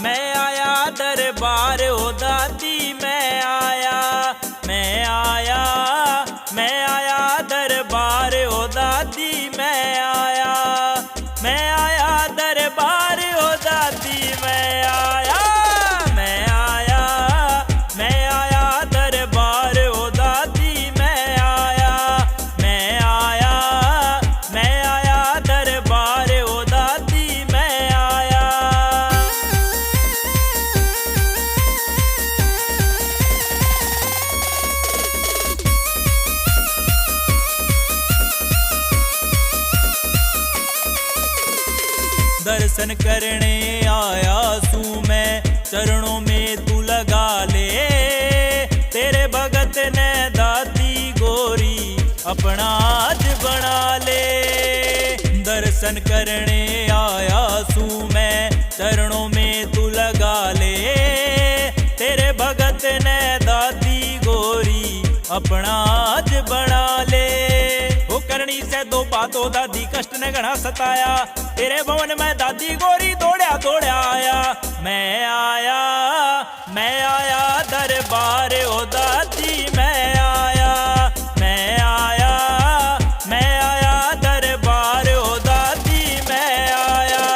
मैं आया दरबार ओ दादी मैं आया मैं आया मैं आया दरबार ओ दादी मैं आया दरबार ओ दादी मैं आया मैं आया मैं आया दरबार ओ दादी मैं आया मैं आया मैं आया दरबार ओ दादी मैं आया। दर्शन करने आया सू मैं चरणों में तू लगा ले तेरे भगत ने दादी गोरी अपना आज बना ले। दर्शन करने आया सू मैं चरणों में तू लगा ले तेरे भगत ने दादी गोरी अपना आज बना ले। वो करनी से दो बातों दादी कष्ट ने घना सताया तेरे भवन में दादी गोरी दौड़ा दौड़ा आया मैं आया दरबार ओ दादी मैं आया मैं आया मैं आया दरबार ओ दादी मैं आया।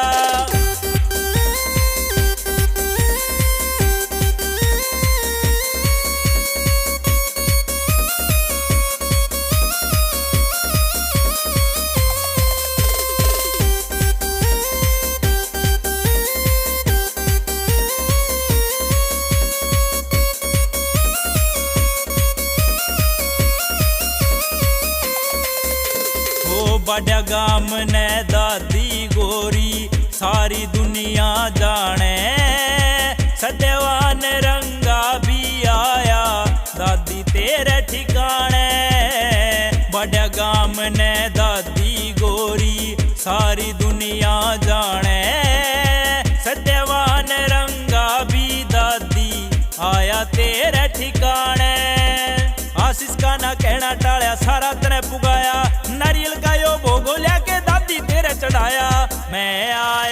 बड़ा गाम ने दादी गोरी सारी दुनिया जाने सत्यवान रंगा भी आया दादी तेरे ठिकाने। बड़ा गाम ने दादी गोरी सारी दुनिया जाने सत्यवान रंगा भी दादी आया तेरे ठिकाने। आशीष का ना कहना टाळ्या सारा तने पुगाया नारियल का यो भोगो लिया के दादी तेरे चढ़ाया मैं आया